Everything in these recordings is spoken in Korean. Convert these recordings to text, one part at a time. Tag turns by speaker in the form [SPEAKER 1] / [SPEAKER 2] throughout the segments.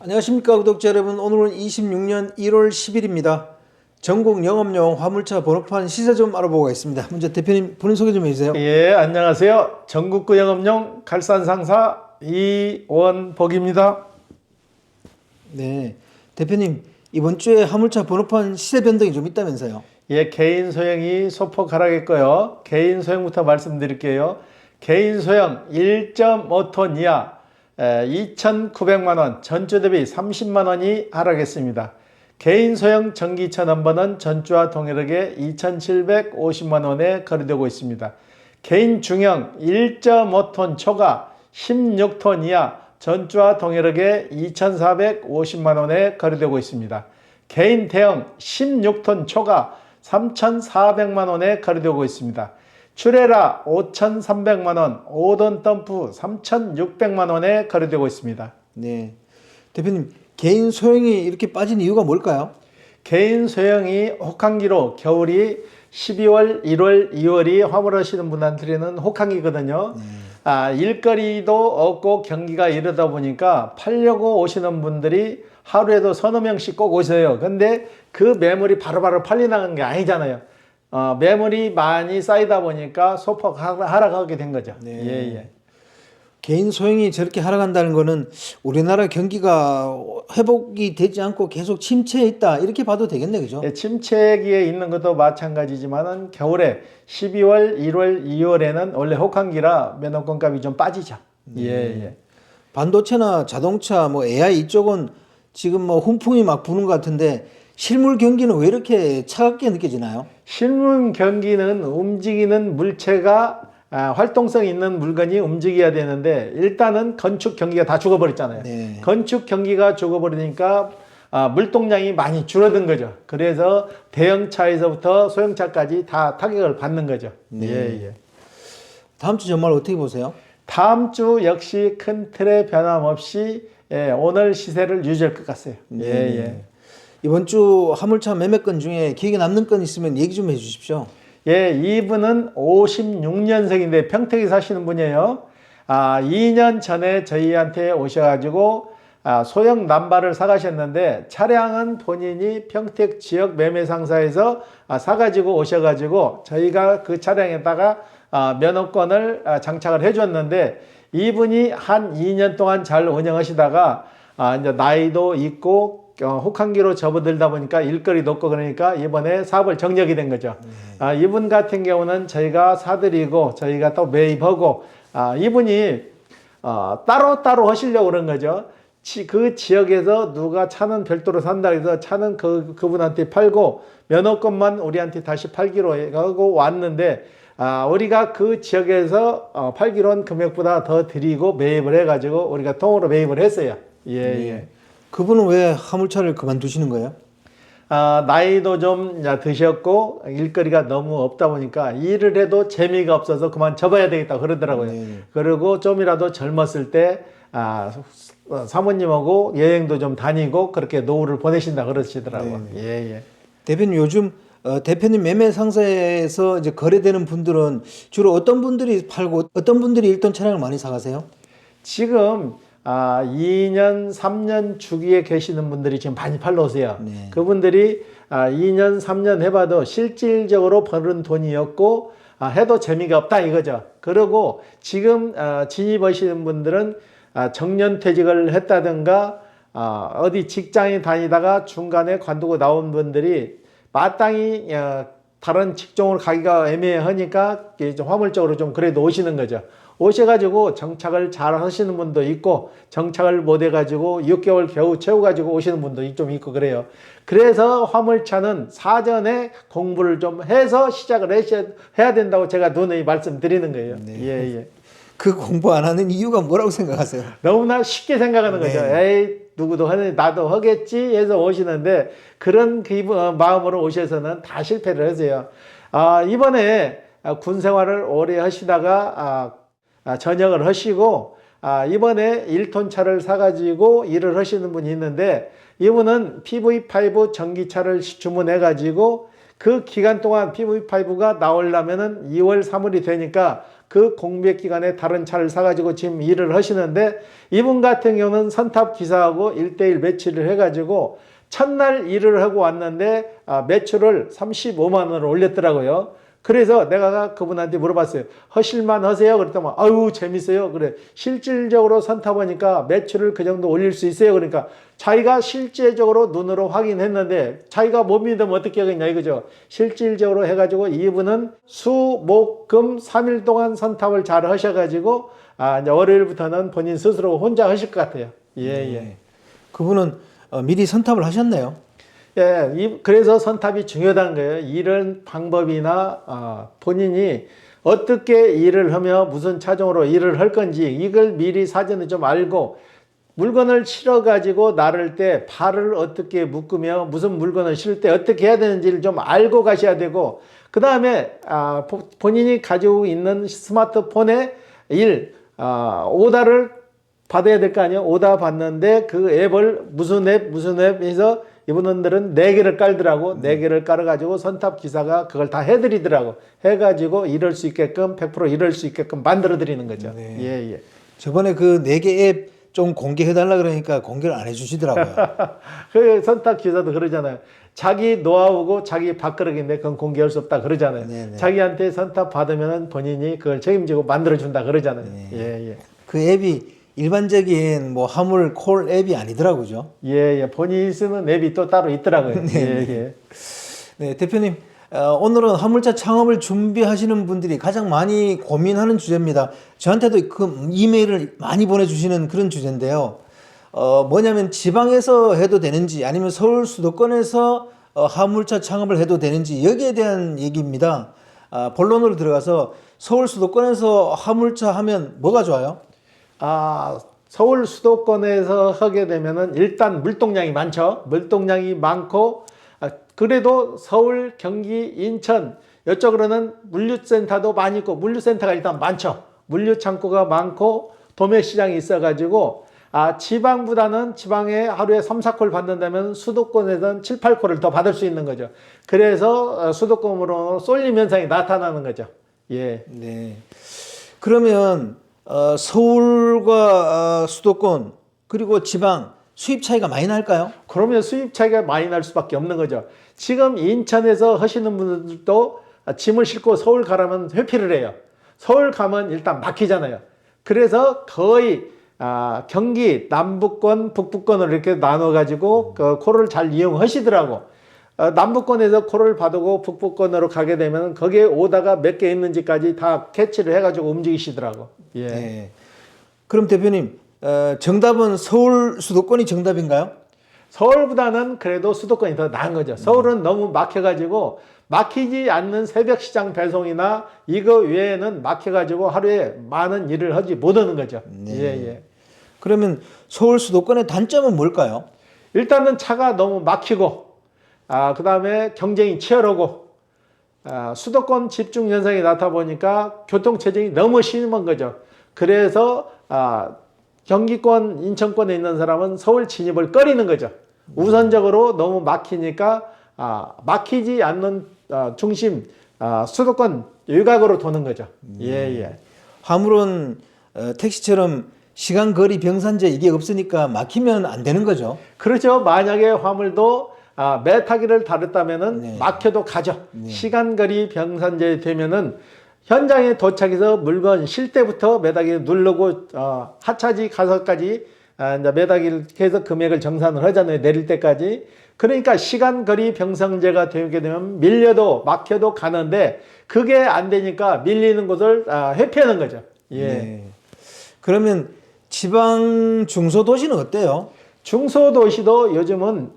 [SPEAKER 1] 안녕하십니까 구독자 여러분. 오늘은 26년 1월 10일입니다. 전국 영업용 화물차 번호판 시세 좀 알아보고 가겠습니다. 먼저 대표님 본인 소개 좀 해주세요.
[SPEAKER 2] 예, 안녕하세요. 전국구 영업용 갈산상사 이원복입니다.
[SPEAKER 1] 네, 대표님 이번 주에 화물차 번호판 시세 변동이 좀 있다면서요?
[SPEAKER 2] 예, 개인 소형이 소폭 하락했고요. 개인 소형부터 말씀드릴게요. 개인 소형 1.5톤 이하 2,900만 원, 전주 대비 30만 원이 하락했습니다. 개인 소형 전기차 넘버는 전주와 동일하게 2,750만 원에 거래되고 있습니다. 개인 중형 1.5톤 초과 16톤 이하 전주와 동일하게 2,450만 원에 거래되고 있습니다. 개인 대형 16톤 초과 3,400만 원에 거래되고 있습니다. 출애라 5,300만 원, 5톤 덤프 3,600만 원에 거래되고 있습니다.
[SPEAKER 1] 네, 대표님 개인 소형이 이렇게 빠진 이유가 뭘까요?
[SPEAKER 2] 개인 소형이 혹한기로 겨울이 12월, 1월, 2월이 화물하시는 분한테는 혹한기거든요. 일거리도 없고 경기가 이러다 보니까 팔려고 오시는 분들이 하루에도 서너 명씩 꼭 오세요. 근데 그 매물이 바로바로 팔리는 게 아니잖아요. 매물이 많이 쌓이다 보니까 소폭 하락하게 된 거죠.
[SPEAKER 1] 네.
[SPEAKER 2] 예.
[SPEAKER 1] 개인 소형이 저렇게 하락한다는 거는 우리나라 경기가 회복이 되지 않고 계속 침체에 있다 이렇게 봐도 되겠네, 그죠?
[SPEAKER 2] 예, 침체기에 있는 것도 마찬가지지만은 겨울에 12월, 1월, 2월에는 원래 혹한기라 면허권 값이 좀 빠지죠. 예.
[SPEAKER 1] 반도체나 자동차, 뭐 AI 이쪽은 지금 뭐 훈풍이 막 부는 것 같은데 실물 경기는 왜 이렇게 차갑게 느껴지나요?
[SPEAKER 2] 실물 경기는 움직이는 물체가 활동성 있는 물건이 움직여야 되는데 일단은 건축 경기가 다 죽어버렸잖아요.
[SPEAKER 1] 네.
[SPEAKER 2] 건축 경기가 죽어버리니까 물동량이 많이 줄어든 거죠. 그래서 대형차에서부터 소형차까지 다 타격을 받는 거죠.
[SPEAKER 1] 네.
[SPEAKER 2] 예.
[SPEAKER 1] 다음 주 전말 어떻게 보세요?
[SPEAKER 2] 다음 주 역시 큰 틀의 변함없이 오늘 시세를 유지할 것 같아요. 예.
[SPEAKER 1] 이번 주 화물차 매매건 중에 기억에 남는 건 있으면 얘기 좀 해주십시오.
[SPEAKER 2] 예, 이분은 56년생인데 평택에 사시는 분이에요. 2년 전에 저희한테 오셔가지고 소형 남바를 사가셨는데 차량은 본인이 평택 지역 매매상사에서 사가지고 오셔가지고 저희가 그 차량에다가 면허권을 장착을 해줬는데 이분이 한 2년 동안 잘 운영하시다가 이제 나이도 있고 혹한기로 접어들다 보니까 일거리도 없고 그러니까 이번에 사업을 정리하게 된 거죠. 이분 같은 경우는 저희가 사드리고 저희가 또 매입하고 이분이 따로따로 하시려고 그런 거죠. 그 지역에서 누가 차는 별도로 산다 해서 차는 그분한테 팔고 면허권만 우리한테 다시 팔기로 하고 왔는데 우리가 그 지역에서 팔기로 한 금액보다 더 드리고 매입을 해가지고 우리가 통으로 매입을 했어요. 예.
[SPEAKER 1] 그분은 왜 화물차를 그만두시는 거예요?
[SPEAKER 2] 나이도 좀 드셨고 일거리가 너무 없다 보니까 일을 해도 재미가 없어서 그만 접어야 되겠다 그러더라고요. 그리고 좀이라도 젊었을 때 사모님하고 여행도 좀 다니고 그렇게 노후를 보내신다 그러시더라고요. 예.
[SPEAKER 1] 대표님 요즘 대표님 매매 상사에서 이제 거래되는 분들은 주로 어떤 분들이 팔고 어떤 분들이 1톤 차량을 많이 사가세요?
[SPEAKER 2] 지금 2년, 3년 주기에 계시는 분들이 지금 많이 팔러 오세요. 그분들이 2년, 3년 해봐도 실질적으로 버는 돈이었고 해도 재미가 없다 이거죠. 그리고 지금 진입하시는 분들은 정년퇴직을 했다든가 어디 직장에 다니다가 중간에 관두고 나온 분들이 마땅히 다른 직종을 가기가 애매하니까 화물 쪽으로 좀 그래도 오시는 거죠. 오셔가지고 정착을 잘 하시는 분도 있고 정착을 못 해가지고 6개월 겨우 채워가지고 오시는 분도 좀 있고 그래요. 그래서 화물차는 사전에 공부를 좀 해서 시작을 해야 된다고 제가 누누이 말씀드리는 거예요. 예.
[SPEAKER 1] 그 공부 안 하는 이유가 뭐라고 생각하세요?
[SPEAKER 2] 너무나 쉽게 생각하는 거죠. 에이 누구도 하는 나도 하겠지 해서 오시는데 그런 마음으로 오셔서는 다 실패를 하세요. 이번에 군 생활을 오래 하시다가 전역을 하시고 이번에 1톤 차를 사가지고 일을 하시는 분이 있는데 이분은 PV5 전기차를 주문해 가지고 그 기간 동안 PV5가 나오려면은 2월 3월이 되니까 그 공백 기간에 다른 차를 사가지고 지금 일을 하시는데, 이분 같은 경우는 선탑 기사하고 1대1 매치를 해가지고 첫날 일을 하고 왔는데 매출을 35만 원을 올렸더라고요. 그래서 내가 그분한테 물어봤어요. 하실만 하세요? 그랬더니 아유 재밌어요. 그래, 실질적으로 선탑하니까 매출을 그 정도 올릴 수 있어요. 그러니까 자기가 실제적으로 눈으로 확인했는데 자기가 못 믿으면 어떻게 하겠냐 이거죠. 실질적으로 해가지고 이분은 수, 목, 금 3일 동안 선탑을 잘 하셔가지고 이제 월요일부터는 본인 스스로 혼자 하실 것 같아요. 예.
[SPEAKER 1] 그분은 미리 선탑을 하셨네요.
[SPEAKER 2] 예, 그래서 선탑이 중요하다는 거예요. 이런 방법이나 본인이 어떻게 일을 하며 무슨 차종으로 일을 할 건지 이걸 미리 사전에 좀 알고, 물건을 실어 가지고 나를 때 발을 어떻게 묶으며 무슨 물건을 실을 때 어떻게 해야 되는지를 좀 알고 가셔야 되고, 그 다음에 본인이 가지고 있는 스마트폰에 오다를 받아야 될 거 아니에요. 오다 받는데 그 앱을 무슨 앱 해서 이분들은 4개를 깔더라고. 4개를 깔아가지고 선탑 기사가 그걸 다 해드리더라고. 해가지고 이럴 수 있게끔 100% 이럴 수 있게끔 만들어 드리는 거죠.
[SPEAKER 1] 네.
[SPEAKER 2] 예.
[SPEAKER 1] 저번에 그 4개 앱 좀 공개해달라 그러니까 공개를 안 해주시더라고요.
[SPEAKER 2] 그 선탑 기사도 그러잖아요. 자기 노하우고 자기 밥그릇인데 그건 공개할 수 없다 그러잖아요.
[SPEAKER 1] 네네.
[SPEAKER 2] 자기한테 선탑 받으면 본인이 그걸 책임지고 만들어준다 그러잖아요.
[SPEAKER 1] 네.
[SPEAKER 2] 예.
[SPEAKER 1] 그 앱이 일반적인 뭐 화물 콜 앱이 아니더라고요.
[SPEAKER 2] 예. 본인이 쓰는 앱이 또 따로 있더라고요. 예.
[SPEAKER 1] 네, 대표님, 오늘은 화물차 창업을 준비하시는 분들이 가장 많이 고민하는 주제입니다. 저한테도 그 이메일을 많이 보내주시는 그런 주제인데요. 뭐냐면 지방에서 해도 되는지 아니면 서울 수도권에서 화물차 창업을 해도 되는지 여기에 대한 얘기입니다. 본론으로 들어가서 서울 수도권에서 화물차 하면 뭐가 좋아요?
[SPEAKER 2] 서울 수도권에서 하게 되면은 일단 물동량이 많죠. 물동량이 많고, 그래도 서울, 경기, 인천 이쪽으로는 물류센터도 많이 있고, 물류센터가 일단 많죠. 물류창고가 많고 도매시장이 있어가지고 지방보다는 지방에 하루에 3, 4콜 받는다면 수도권에서는 7, 8콜을 더 받을 수 있는 거죠. 그래서 수도권으로 쏠림 현상이 나타나는 거죠. 예.
[SPEAKER 1] 네. 그러면 서울과 수도권 그리고 지방 수입 차이가 많이 날까요?
[SPEAKER 2] 그러면 수입 차이가 많이 날 수밖에 없는 거죠. 지금 인천에서 하시는 분들도 짐을 싣고 서울 가라면 회피를 해요. 서울 가면 일단 막히잖아요. 그래서 거의 경기 남부권, 북부권을 이렇게 나눠가지고 그 콜을 잘 이용하시더라고. 남부권에서 콜을 받고 북부권으로 가게 되면 거기에 오다가 몇 개 있는지까지 다 캐치를 해가지고 움직이시더라고. 예.
[SPEAKER 1] 네. 그럼 대표님, 정답은 서울 수도권이 정답인가요?
[SPEAKER 2] 서울보다는 그래도 수도권이 더 나은 거죠. 서울은 너무 막혀가지고 막히지 않는 새벽 시장 배송이나 이거 외에는 막혀가지고 하루에 많은 일을 하지 못하는 거죠.
[SPEAKER 1] 네.
[SPEAKER 2] 예.
[SPEAKER 1] 그러면 서울 수도권의 단점은 뭘까요?
[SPEAKER 2] 일단은 차가 너무 막히고, 그 다음에 경쟁이 치열하고, 수도권 집중 현상이 나타 보니까 교통체증이 너무 심한 거죠. 그래서 경기권, 인천권에 있는 사람은 서울 진입을 꺼리는 거죠. 우선적으로 너무 막히니까 막히지 않는 중심 수도권 외곽으로 도는 거죠. 예.
[SPEAKER 1] 화물은 택시처럼 시간, 거리, 병산제 이게 없으니까 막히면 안 되는 거죠.
[SPEAKER 2] 그렇죠. 만약에 화물도 매타기를 다뤘다면은
[SPEAKER 1] 네.
[SPEAKER 2] 막혀도 가죠. 시간, 거리, 병산제 되면은 현장에 도착해서 물건 실 때부터 매다기 누르고 하차지 가서까지 이제 매다기를 해서 금액을 정산을 하잖아요. 내릴 때까지. 그러니까 시간, 거리, 병상제가 되게 되면 밀려도 막혀도 가는데 그게 안 되니까 밀리는 곳을 회피하는 거죠. 예.
[SPEAKER 1] 네. 그러면 지방 중소도시는 어때요?
[SPEAKER 2] 중소도시도 요즘은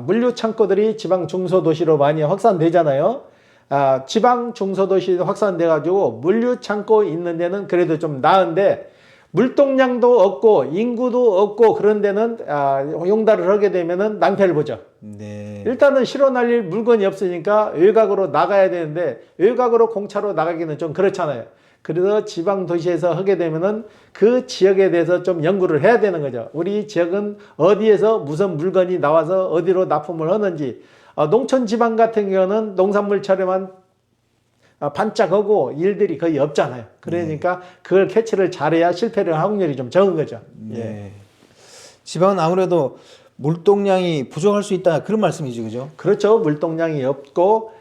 [SPEAKER 2] 물류 창고들이 지방 중소도시로 많이 확산되잖아요. 지방 중소도시 확산돼 가지고 물류 창고 있는 데는 그래도 좀 나은데 물동량도 없고 인구도 없고 그런 데는 용달을 하게 되면은 낭패를 보죠.
[SPEAKER 1] 네.
[SPEAKER 2] 일단은 실어 날릴 물건이 없으니까 외곽으로 나가야 되는데 외곽으로 공차로 나가기는 좀 그렇잖아요. 그래서 지방 도시에서 하게 되면은 그 지역에 대해서 좀 연구를 해야 되는 거죠. 우리 지역은 어디에서 무슨 물건이 나와서 어디로 납품을 하는지. 농촌 지방 같은 경우는 농산물 처리만 반짝하고 일들이 거의 없잖아요. 그러니까 그걸 캐치를 잘해야 실패를 할 확률이 좀 적은 거죠. 예.
[SPEAKER 1] 네. 지방은 아무래도 물동량이 부족할 수 있다 그런 말씀이죠, 그죠?
[SPEAKER 2] 그렇죠. 물동량이 없고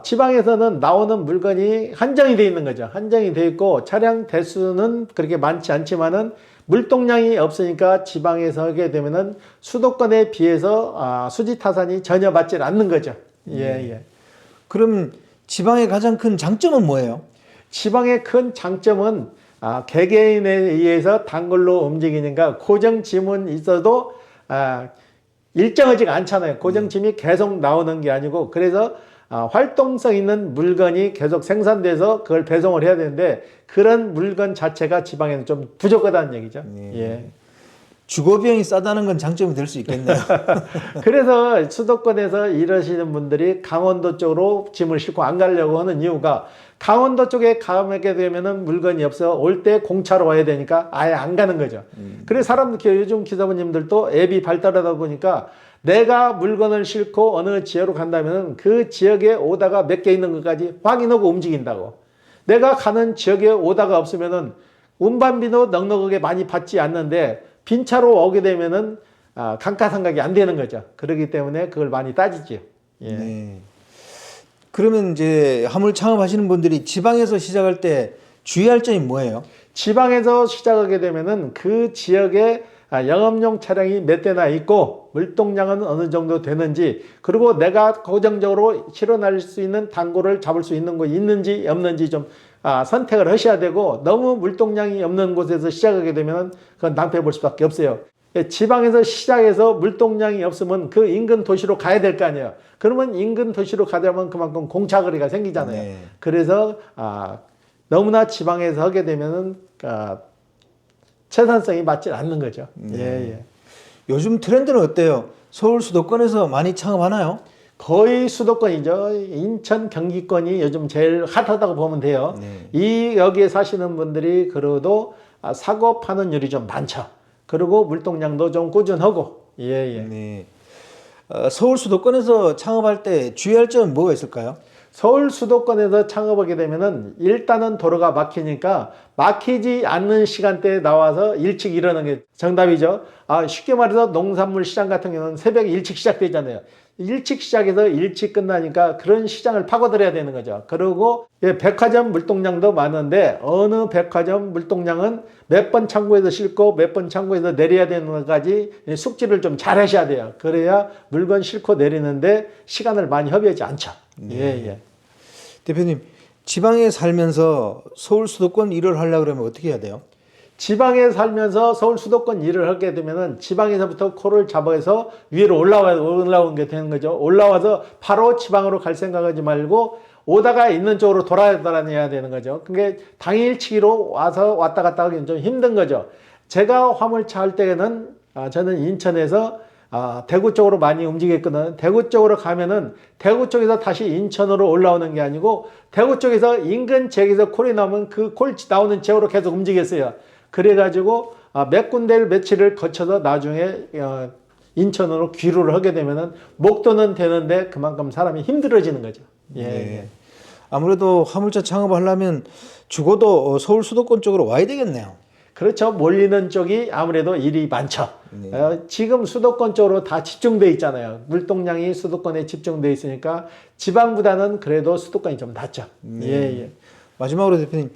[SPEAKER 2] 지방에서는 나오는 물건이 한정이 돼 있는 거죠. 한정이 돼 있고 차량 대수는 그렇게 많지 않지만은 물동량이 없으니까 지방에서 하게 되면은 수도권에 비해서 수지 타산이 전혀 받질 않는 거죠. 예, 예.
[SPEAKER 1] 그럼 지방의 가장 큰 장점은 뭐예요?
[SPEAKER 2] 지방의 큰 장점은 개개인에 의해서 단골로 움직이니까 고정 짐은 있어도 일정하지가 않잖아요. 고정 짐이 계속 나오는 게 아니고 그래서 활동성 있는 물건이 계속 생산돼서 그걸 배송을 해야 되는데 그런 물건 자체가 지방에는 좀 부족하다는 얘기죠. 예.
[SPEAKER 1] 주거 비용이 싸다는 건 장점이 될 수 있겠네요.
[SPEAKER 2] 그래서 수도권에서 일하시는 분들이 강원도 쪽으로 짐을 싣고 안 가려고 하는 이유가 강원도 쪽에 가게 되면은 물건이 없어 올 때 공차로 와야 되니까 아예 안 가는 거죠. 그래서 사람들 요즘 기사분님들도 앱이 발달하다 보니까 내가 물건을 싣고 어느 지역으로 간다면 그 지역에 오다가 몇 개 있는 것까지 확인하고 움직인다고. 내가 가는 지역에 오다가 없으면은 운반비도 넉넉하게 많이 받지 않는데 빈 차로 오게 되면은 감가상각이 안 되는 거죠. 그렇기 때문에 그걸 많이 따지죠. 예.
[SPEAKER 1] 네. 그러면 이제 화물 창업하시는 분들이 지방에서 시작할 때 주의할 점이 뭐예요?
[SPEAKER 2] 지방에서 시작하게 되면은 그 지역에 영업용 차량이 몇 대나 있고 물동량은 어느 정도 되는지 그리고 내가 고정적으로 실어날 수 있는 단골을 잡을 수 있는 거 있는지 없는지 좀 선택을 하셔야 되고 너무 물동량이 없는 곳에서 시작하게 되면 그건 낭패 볼 수밖에 없어요. 지방에서 시작해서 물동량이 없으면 그 인근 도시로 가야 될 거 아니에요. 그러면 인근 도시로 가려면 그만큼 공차거리가 생기잖아요.
[SPEAKER 1] 네.
[SPEAKER 2] 그래서 너무나 지방에서 하게 되면은 채산성이 맞지 않는 거죠. 예, 예.
[SPEAKER 1] 요즘 트렌드는 어때요? 서울 수도권에서 많이 창업하나요?
[SPEAKER 2] 거의 수도권이죠. 인천, 경기권이 요즘 제일 핫하다고 보면 돼요.
[SPEAKER 1] 네.
[SPEAKER 2] 여기에 사시는 분들이 그래도 사고 파는 율이 좀 많죠. 그리고 물동량도 좀 꾸준하고. 예, 예.
[SPEAKER 1] 네. 서울 수도권에서 창업할 때 주의할 점은 뭐가 있을까요?
[SPEAKER 2] 서울 수도권에서 창업하게 되면은 일단은 도로가 막히니까 막히지 않는 시간대에 나와서 일찍 일어나는 게 정답이죠. 쉽게 말해서 농산물 시장 같은 경우는 새벽에 일찍 시작되잖아요. 일찍 시작해서 일찍 끝나니까 그런 시장을 파고들어야 되는 거죠. 그리고 백화점 물동량도 많은데 어느 백화점 물동량은 몇 번 창고에서 싣고 몇 번 창고에서 내려야 되는 것까지 숙지를 좀 잘 하셔야 돼요. 그래야 물건 싣고 내리는데 시간을 많이 허비하지 않죠. 예, 예.
[SPEAKER 1] 대표님, 지방에 살면서 서울 수도권 일을 하려고 그러면 어떻게 해야 돼요?
[SPEAKER 2] 지방에 살면서 서울 수도권 일을 하게 되면은 지방에서부터 코를 잡아서 위로 올라오는 게 되는 거죠. 올라와서 바로 지방으로 갈 생각하지 말고 오다가 있는 쪽으로 돌아다녀야 되는 거죠. 그게 당일치기로 와서 왔다 갔다 하기는 좀 힘든 거죠. 제가 화물차 할 때는 저는 인천에서 대구 쪽으로 많이 움직였거든. 대구 쪽으로 가면은 대구 쪽에서 다시 인천으로 올라오는 게 아니고 대구 쪽에서 인근 지역에서 콜이 나오면 그 콜 나오는 지역으로 계속 움직였어요. 그래가지고 몇 군데를 며칠을 거쳐서 나중에 인천으로 귀로를 하게 되면은 목도는 되는데 그만큼 사람이 힘들어지는 거죠. 예.
[SPEAKER 1] 네. 아무래도 화물차 창업을 하려면 죽어도 서울 수도권 쪽으로 와야 되겠네요.
[SPEAKER 2] 그렇죠. 몰리는 쪽이 아무래도 일이 많죠. 지금 수도권 쪽으로 다 집중돼 있잖아요. 물동량이 수도권에 집중돼 있으니까 지방보다는 그래도 수도권이 좀 낫죠. 예, 예.
[SPEAKER 1] 마지막으로 대표님,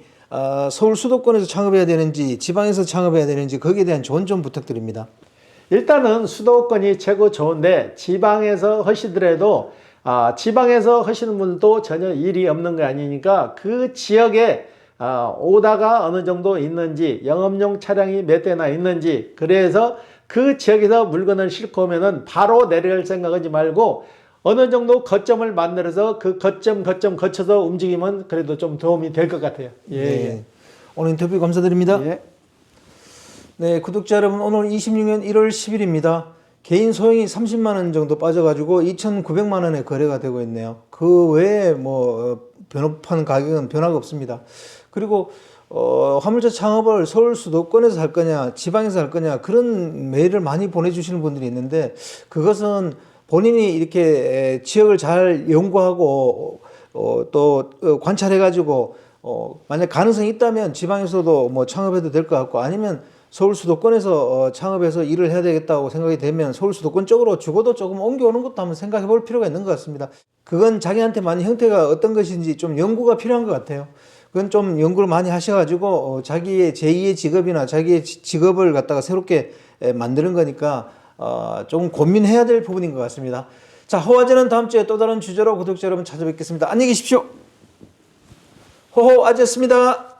[SPEAKER 1] 서울 수도권에서 창업해야 되는지 지방에서 창업해야 되는지 거기에 대한 조언 좀 부탁드립니다.
[SPEAKER 2] 일단은 수도권이 최고 좋은데 지방에서 하시더라도 지방에서 하시는 분도 전혀 일이 없는 거 아니니까 그 지역에 오다가 어느 정도 있는지 영업용 차량이 몇 대나 있는지 그래서 그 지역에서 물건을 싣고 오면은 바로 내려갈 생각하지 말고 어느 정도 거점을 만들어서 그 거점 거쳐서 움직이면 그래도 좀 도움이 될 것 같아요. 예,
[SPEAKER 1] 네.
[SPEAKER 2] 예.
[SPEAKER 1] 오늘 인터뷰 감사드립니다.
[SPEAKER 2] 예.
[SPEAKER 1] 네, 구독자 여러분, 오늘 26년 1월 10일입니다. 개인 소형이 30만 원 정도 빠져가지고 2,900만 원에 거래가 되고 있네요. 그 외에 변호판 가격은 변화가 없습니다. 그리고 화물차 창업을 서울 수도권에서 할 거냐, 지방에서 할 거냐 그런 메일을 많이 보내주시는 분들이 있는데 그것은 본인이 이렇게 지역을 잘 연구하고 관찰해가지고 만약 가능성이 있다면 지방에서도 뭐 창업해도 될 것 같고 아니면 서울 수도권에서 창업해서 일을 해야 되겠다고 생각이 되면 서울 수도권 쪽으로 죽어도 조금 옮겨오는 것도 한번 생각해 볼 필요가 있는 것 같습니다. 그건 자기한테 많이 형태가 어떤 것인지 좀 연구가 필요한 것 같아요. 그건 좀 연구를 많이 하셔가지고 자기의 제2의 직업이나 자기의 직업을 갖다가 새롭게 만드는 거니까 조금 고민해야 될 부분인 것 같습니다. 자, 호화제는 다음 주에 또 다른 주제로 구독자 여러분 찾아뵙겠습니다. 안녕히 계십시오. 호호아지였습니다.